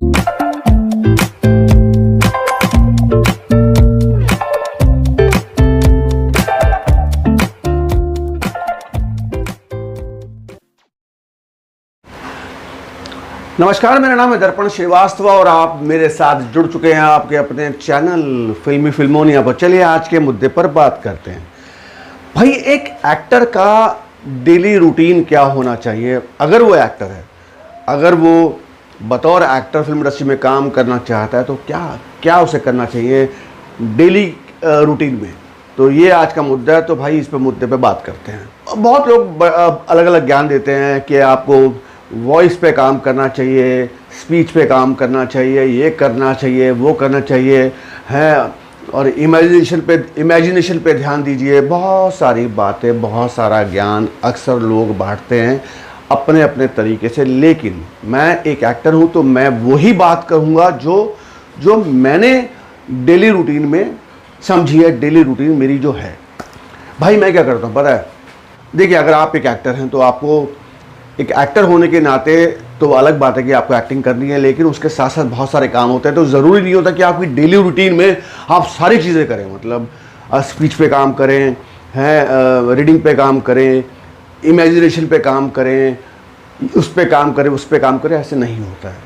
नमस्कार, मेरा नाम है दर्पण श्रीवास्तव और आप मेरे साथ जुड़ चुके हैं आपके अपने चैनल फिल्मी फिल्मोनिया पर। चलिए आज के मुद्दे पर बात करते हैं। भाई, एक एक्टर का डेली रूटीन क्या होना चाहिए? अगर वो एक्टर है, अगर वो बतौर एक्टर फिल्म इंडस्ट्री में काम करना चाहता है तो क्या क्या उसे करना चाहिए डेली रूटीन में? तो ये आज का मुद्दा है। तो भाई इस पर मुद्दे पे बात करते हैं। बहुत लोग अलग अलग ज्ञान देते हैं कि आपको वॉइस पे काम करना चाहिए, स्पीच पे काम करना चाहिए, ये करना चाहिए, वो करना चाहिए है, और इमेजिनेशन पे ध्यान दीजिए। बहुत सारी बातें, बहुत सारा ज्ञान अक्सर लोग बांटते हैं अपने अपने तरीके से। लेकिन मैं एक एक्टर हूँ तो मैं वही बात कहूँगा जो मैंने डेली रूटीन में समझी है। डेली रूटीन मेरी जो है, भाई मैं क्या करता हूँ पता है? देखिए, अगर आप एक एक्टर हैं तो आपको एक एक्टर होने के नाते तो अलग बात है कि आपको एक्टिंग करनी है, लेकिन उसके साथ साथ बहुत सारे काम होते हैं। तो ज़रूरी नहीं होता कि आपकी डेली रूटीन में आप सारी चीज़ें करें। मतलब स्पीच पे काम करें, हैं, रीडिंग पे काम करें, इमेजिनेशन पे काम करें, उस पे काम करें, उस पे काम करें, ऐसे नहीं होता है।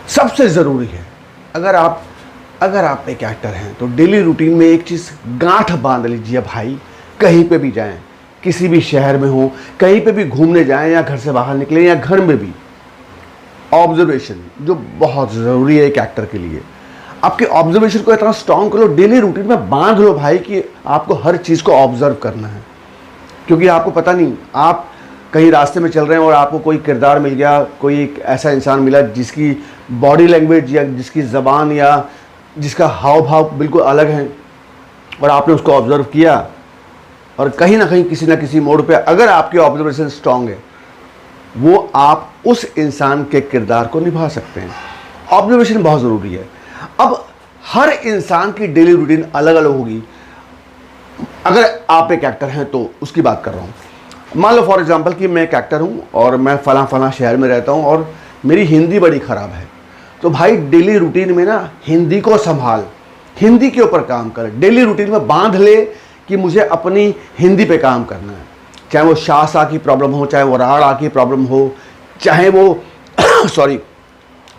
सबसे ज़रूरी है, अगर आप एक एक्टर हैं तो डेली रूटीन में एक चीज़ गांठ बांध लीजिए भाई। कहीं पे भी जाएं, किसी भी शहर में हो, कहीं पे भी घूमने जाएं या घर से बाहर निकलें या घर में भी, ऑब्जर्वेशन जो बहुत ज़रूरी है एक एक्टर के लिए। आपके ऑब्जर्वेशन को इतना स्ट्रॉन्ग कर लो, डेली रूटीन में बांध लो भाई कि आपको हर चीज़ को ऑब्जर्व करना है। क्योंकि आपको पता नहीं, आप कहीं रास्ते में चल रहे हैं और आपको कोई किरदार मिल गया, कोई एक ऐसा इंसान मिला जिसकी बॉडी लैंग्वेज या जिसकी ज़बान या जिसका हाव भाव बिल्कुल अलग है, और आपने उसको ऑब्जर्व किया, और कहीं ना कहीं किसी ना किसी मोड़ पे अगर आपकी ऑब्जर्वेशन स्ट्रांग है, वो आप उस इंसान के किरदार को निभा सकते हैं। ऑब्जर्वेशन बहुत ज़रूरी है। अब हर इंसान की डेली रूटीन अलग अलग होगी। अगर आप एक एक्टर हैं तो उसकी बात कर रहा हूँ। मान लो फॉर एग्जांपल कि मैं एक एक्टर हूँ और मैं फला शहर में रहता हूँ और मेरी हिंदी बड़ी ख़राब है। तो भाई डेली रूटीन में ना हिंदी को संभाल, हिंदी के ऊपर काम कर। डेली रूटीन में बांध ले कि मुझे अपनी हिंदी पे काम करना है। चाहे वो शाह की प्रॉब्लम हो, चाहे वो राड़ा की प्रॉब्लम हो, चाहे वो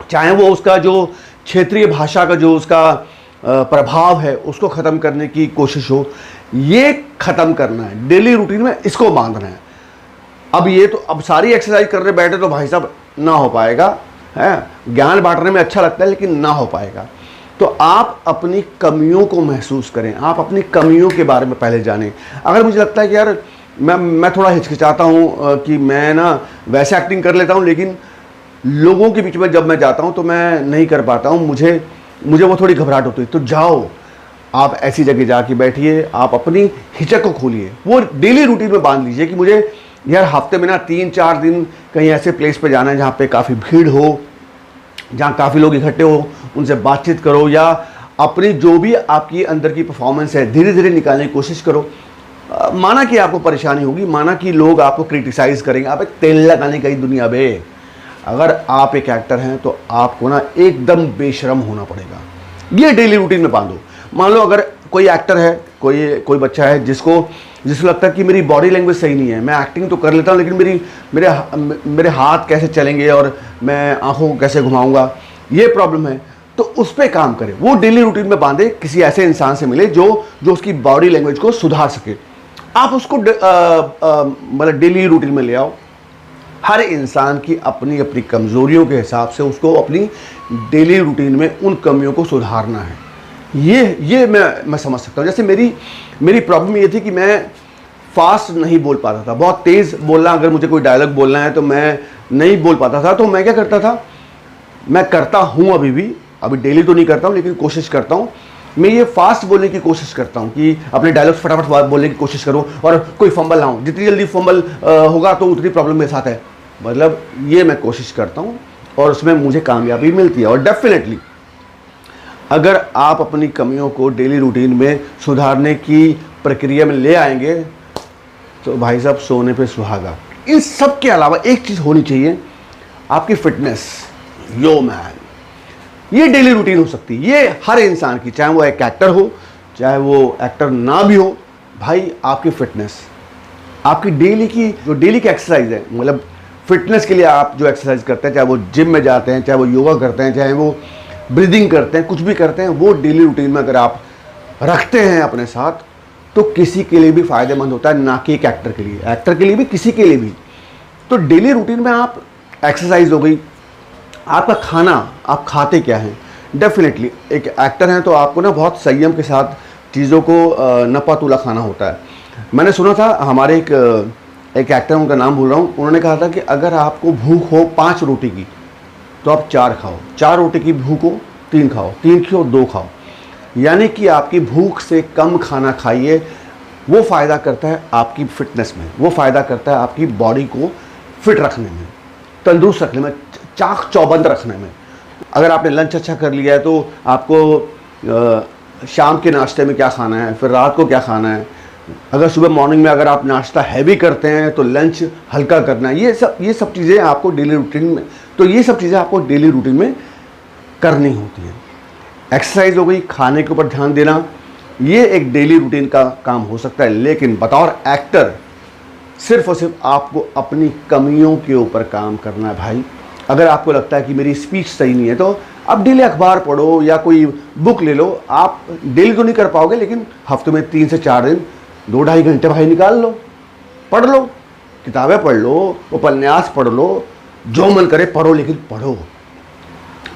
चाहे वो उसका जो क्षेत्रीय भाषा का जो उसका प्रभाव है उसको ख़त्म करने की कोशिश हो, ये ख़त्म करना है डेली रूटीन में, इसको बांधना है। अब सारी एक्सरसाइज करने बैठे तो भाई साहब ना हो पाएगा है। ज्ञान बांटने में अच्छा लगता है लेकिन ना हो पाएगा। तो आप अपनी कमियों को महसूस करें, आप अपनी कमियों के बारे में पहले जानें। अगर मुझे लगता है कि यार मैं थोड़ा हिचकिचाता हूँ कि मैं ना वैसे एक्टिंग कर लेता हूँ, लेकिन लोगों के बीच में जब मैं जाता हूँ तो मैं नहीं कर पाता हूँ, मुझे वो थोड़ी घबराहट होती है, तो जाओ आप ऐसी जगह जाके बैठिए, आप अपनी हिचक को खोलिए, वो डेली रूटीन में बांध लीजिए कि मुझे यार हफ्ते में ना 3-4 दिन कहीं ऐसे प्लेस पे जाना है जहाँ पे काफ़ी भीड़ हो, जहाँ काफ़ी लोग इकट्ठे हो, उनसे बातचीत करो, या अपनी जो भी आपकी अंदर की परफॉर्मेंस है धीरे धीरे निकालने की कोशिश करो। माना कि आपको परेशानी होगी, माना कि लोग आपको क्रिटिसाइज़ करेंगे, आप एक तेल लगाने का ही दुनिया बे। अगर आप एक एक्टर हैं तो आपको ना एकदम बेशरम होना पड़ेगा। ये डेली रूटीन में बांधो। मान लो अगर कोई एक्टर है, कोई बच्चा है जिसको लगता है कि मेरी बॉडी लैंग्वेज सही नहीं है, मैं एक्टिंग तो कर लेता हूँ लेकिन मेरे हाथ कैसे चलेंगे और मैं आंखों को कैसे घुमाऊंगा, ये प्रॉब्लम है, तो उस पर काम करें। वो डेली रूटीन में बांधे, किसी ऐसे इंसान से मिले जो उसकी बॉडी लैंग्वेज को सुधार सके। आप उसको मतलब डेली रूटीन में ले आओ। हर इंसान की अपनी अपनी कमज़ोरियों के हिसाब से उसको अपनी डेली रूटीन में उन कमियों को सुधारना है। ये मैं समझ सकता हूँ। जैसे मेरी प्रॉब्लम ये थी कि मैं फास्ट नहीं बोल पाता था, बहुत तेज़ बोलना, अगर मुझे कोई डायलॉग बोलना है तो मैं नहीं बोल पाता था। तो मैं क्या करता था, मैं करता हूँ अभी डेली तो नहीं करता हूँ लेकिन कोशिश करता हूँ, मैं ये फास्ट बोलने की कोशिश करता हूँ कि अपने डायलॉग फटाफट बोलने की कोशिश करूँ और कोई फंबल ना हो। जितनी जल्दी फंबल होगा तो उतनी प्रॉब्लम मेरे साथ है। मतलब ये मैं कोशिश करता हूँ और उसमें मुझे कामयाबी मिलती है। और डेफिनेटली अगर आप अपनी कमियों को डेली रूटीन में सुधारने की प्रक्रिया में ले आएंगे तो भाई साहब सोने पे सुहागा। इन सब के अलावा एक चीज़ होनी चाहिए, आपकी फिटनेस। यो मैन, ये डेली रूटीन हो सकती है, ये हर इंसान की, चाहे वो एक एक्टर हो चाहे वो एक्टर ना भी हो। भाई आपकी फिटनेस, आपकी डेली की जो डेली की एक्सरसाइज है, मतलब फिटनेस के लिए आप जो एक्सरसाइज करते हैं, चाहे वो जिम में जाते हैं, चाहे वो योगा करते हैं, चाहे वो ब्रीदिंग करते हैं, कुछ भी करते हैं, वो डेली रूटीन में अगर आप रखते हैं अपने साथ, तो किसी के लिए भी फ़ायदेमंद होता है, ना कि एक एक्टर के लिए, एक्टर के लिए भी, किसी के लिए भी। तो डेली रूटीन में आप एक्सरसाइज हो गई, आपका खाना, आप खाते क्या हैं। डेफिनेटली एक एक्टर हैं तो आपको ना बहुत संयम के साथ चीज़ों को नपा तुला खाना होता है। मैंने सुना था, हमारे एक एक्टर, उनका नाम भूल रहा हूँ, उन्होंने कहा था कि अगर आपको भूख हो 5 रोटी की तो आप 4 खाओ, 4 रोटी की भूख हो 3 खाओ, 3 की हो 2 खाओ। यानी कि आपकी भूख से कम खाना खाइए, वो फ़ायदा करता है आपकी फिटनेस में, वो फ़ायदा करता है आपकी बॉडी को फिट रखने में, तंदुरुस्त रखने में, चाक चौबंद रखने में। अगर आपने लंच अच्छा कर लिया है तो आपको शाम के नाश्ते में क्या खाना है, फिर रात को क्या खाना है। अगर सुबह मॉर्निंग में अगर आप नाश्ता हैवी करते हैं तो लंच हल्का करना है। ये सब चीज़ें आपको डेली रूटीन में, तो ये सब चीज़ें आपको डेली रूटीन में करनी होती हैं। एक्सरसाइज हो गई, खाने के ऊपर ध्यान देना, ये एक डेली रूटीन का काम हो सकता है। लेकिन बतौर एक्टर सिर्फ और सिर्फ आपको अपनी कमियों के ऊपर काम करना है भाई। अगर आपको लगता है कि मेरी स्पीच सही नहीं है तो आप डेली अखबार पढ़ो या कोई बुक ले लो। आप डेली तो नहीं कर पाओगे, लेकिन हफ्ते में 3 से 4 दिन 2-2.5 घंटे भाई निकाल लो, पढ़ लो, किताबें पढ़ लो, उपन्यास पढ़ लो, जो मन करे पढ़ो, लेकिन पढ़ो।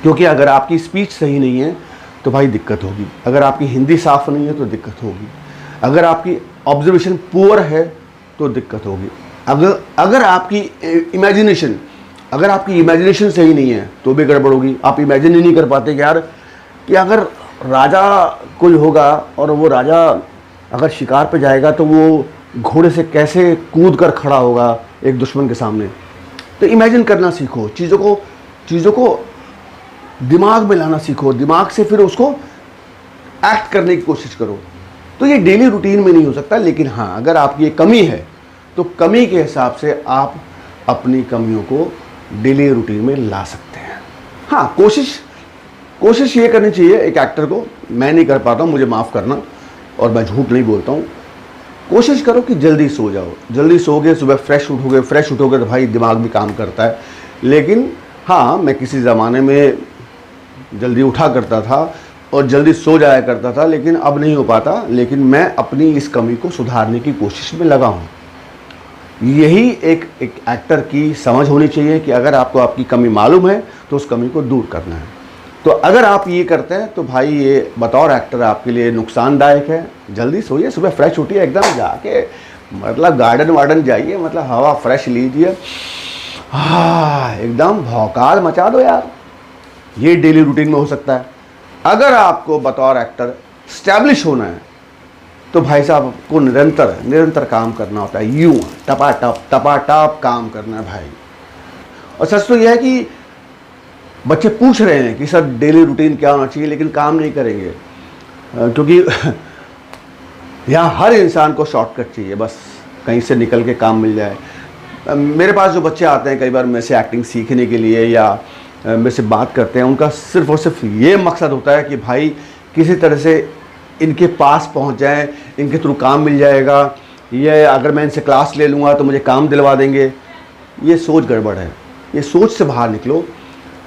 क्योंकि अगर आपकी स्पीच सही नहीं है तो भाई दिक्कत होगी, अगर आपकी हिंदी साफ नहीं है तो दिक्कत होगी, अगर आपकी ऑब्जर्वेशन पुअर है तो दिक्कत होगी, अगर आपकी इमेजिनेशन सही नहीं है तो भी गड़बड़ होगी। आप इमेजिन ही नहीं कर पाते कि यार, कि अगर राजा कोई होगा और वो राजा अगर शिकार पे जाएगा तो वो घोड़े से कैसे कूद कर खड़ा होगा एक दुश्मन के सामने। तो इमेजिन करना सीखो, चीज़ों को दिमाग में लाना सीखो, दिमाग से फिर उसको एक्ट करने की कोशिश करो। तो ये डेली रूटीन में नहीं हो सकता, लेकिन हाँ, अगर आपकी ये कमी है तो कमी के हिसाब से आप अपनी कमियों को डेली रूटीन में ला सकते हैं। हाँ, कोशिश ये करनी चाहिए एक एक्टर को, मैं नहीं कर पाता हूँ, मुझे माफ़ करना, और मैं झूठ नहीं बोलता हूँ। कोशिश करो कि जल्दी सो जाओ, जल्दी सोगे, सुबह फ्रेश उठोगे तो भाई दिमाग भी काम करता है। लेकिन हाँ, मैं किसी ज़माने में जल्दी उठा करता था और जल्दी सो जाया करता था, लेकिन अब नहीं हो पाता। लेकिन मैं अपनी इस कमी को सुधारने की कोशिश में लगा हूँ। यही एक एक्टर की समझ होनी चाहिए कि अगर आपको आपकी कमी मालूम है तो उस कमी को दूर करना है। तो अगर आप ये करते हैं तो भाई ये बतौर एक्टर आपके लिए नुकसानदायक है। जल्दी सोइए, सुबह फ्रेश उठिए, एकदम जाके मतलब गार्डन वार्डन जाइए, मतलब हवा फ्रेश लीजिए, हाँ एकदम भौकाल मचा दो यार। ये डेली रूटीन में हो सकता है। अगर आपको बतौर एक्टर स्टैब्लिश होना है तो भाई साहब आपको निरंतर काम करना होता है, यूं टपाटप काम करना है भाई। और सच तो यह है कि बच्चे पूछ रहे हैं कि सर डेली रूटीन क्या होना चाहिए, लेकिन काम नहीं करेंगे, क्योंकि यहाँ हर इंसान को शॉर्टकट चाहिए, बस कहीं से निकल के काम मिल जाए। मेरे पास जो बच्चे आते हैं कई बार मेरे से एक्टिंग सीखने के लिए या मेरे से बात करते हैं, उनका सिर्फ और सिर्फ ये मकसद होता है कि भाई किसी तरह से इनके पास पहुंच जाएं, इनके थ्रू काम मिल जाएगा, ये अगर मैं इनसे क्लास ले लूँगा तो मुझे काम दिलवा देंगे। ये सोच गड़बड़ है, ये सोच से बाहर निकलो।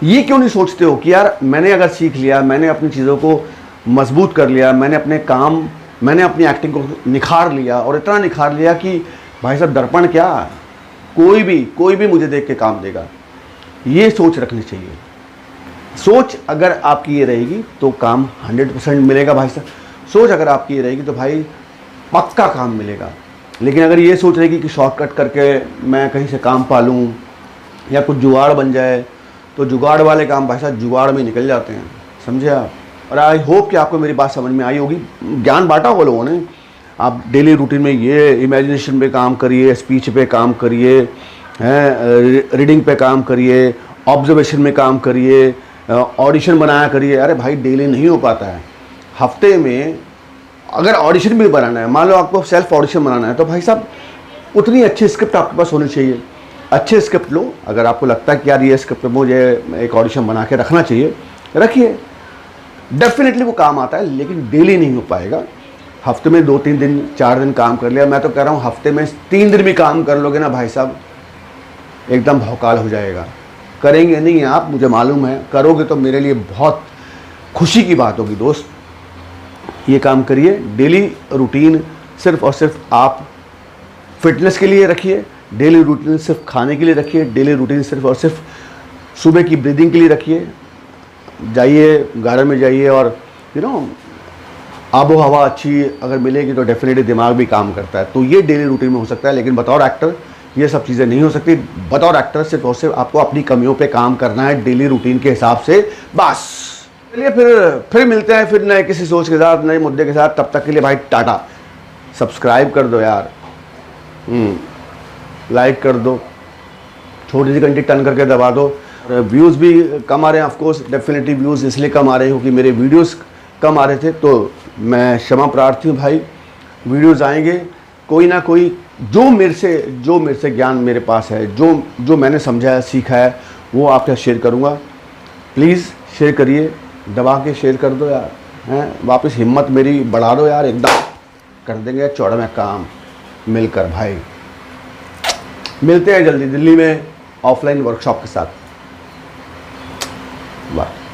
ये क्यों नहीं सोचते हो कि यार मैंने अगर सीख लिया, मैंने अपनी चीज़ों को मजबूत कर लिया, मैंने अपनी एक्टिंग को निखार लिया, और इतना निखार लिया कि भाई साहब दर्पण क्या, कोई भी मुझे देख के काम देगा। ये सोच रखनी चाहिए। सोच अगर आपकी ये रहेगी तो काम 100% मिलेगा भाई साहब। सोच अगर आपकी ये रहेगी तो भाई पक्का काम मिलेगा। लेकिन अगर ये सोच रहेगी कि शॉर्टकट करके मैं कहीं से काम पा लूँ या कुछ जुगाड़ बन जाए, तो जुगाड़ वाले काम भाई साहब जुगाड़ में निकल जाते हैं, समझे आप। और आई होप कि आपको मेरी बात समझ में आई होगी, ज्ञान बांटा हो लोगों ने। आप डेली रूटीन में ये इमेजिनेशन पे काम करिए, स्पीच पे काम करिए, रीडिंग पे काम करिए, ऑब्जर्वेशन में काम करिए, ऑडिशन बनाया करिए। अरे भाई डेली नहीं हो पाता है। हफ्ते में अगर ऑडिशन भी बनाना है, मान लो आपको सेल्फ ऑडिशन बनाना है, तो भाई साहब उतनी अच्छी स्क्रिप्ट आपके पास होनी चाहिए। अच्छे स्क्रिप्ट लो। अगर आपको लगता है कि यार ये स्क्रिप्ट मुझे एक ऑडिशन बना के रखना चाहिए, रखिए, डेफिनेटली वो काम आता है, लेकिन डेली नहीं हो पाएगा। हफ्ते में 2-3 दिन 4 दिन काम कर लिया, मैं तो कह रहा हूँ हफ्ते में 3 दिन भी काम कर लोगे ना भाई साहब, एकदम भौकाल हो जाएगा। करेंगे नहीं आप, मुझे मालूम है, करोगे तो मेरे लिए बहुत खुशी की बात होगी दोस्त। ये काम करिए, डेली रूटीन सिर्फ और सिर्फ आप फिटनेस के लिए रखिए, डेली रूटीन सिर्फ खाने के लिए रखिए, डेली रूटीन सिर्फ और सिर्फ सुबह की ब्रीदिंग के लिए रखिए। जाइए गार्डन में जाइए और आबो हवा अच्छी अगर मिलेगी तो डेफिनेटली दिमाग भी काम करता है। तो ये डेली रूटीन में हो सकता है, लेकिन बतौर एक्टर ये सब चीज़ें नहीं हो सकती। बतौर एक्टर सिर्फ और सिर्फ आपको अपनी कमियों पे काम करना है डेली रूटीन के हिसाब से, बस। चलिए फिर मिलते हैं फिर नए किसी सोच के साथ, नए मुद्दे के साथ। तब तक के लिए भाई टाटा। सब्सक्राइब कर दो यार, लाइक कर दो, छोटी सी घंटी टन करके दबा दो। व्यूज़ भी कम आ रहे हैं, ऑफकोर्स डेफिनेटली व्यूज़ इसलिए कम आ रहे हैं क्योंकि मेरे वीडियोस कम आ रहे थे, तो मैं क्षमा प्रार्थी हूँ भाई। वीडियोस आएंगे, कोई ना कोई जो मेरे से ज्ञान मेरे पास है, जो मैंने समझा है, सीखा है, वो आपके साथ शेयर करूँगा। प्लीज़ शेयर करिए, दबा के शेयर कर दो यार, हैं। वापस हिम्मत मेरी बढ़ा दो यार, एकदम कर देंगे चौड़ा में काम मिलकर भाई। मिलते हैं जल्दी दिल्ली में ऑफलाइन वर्कशॉप के साथ। बाय।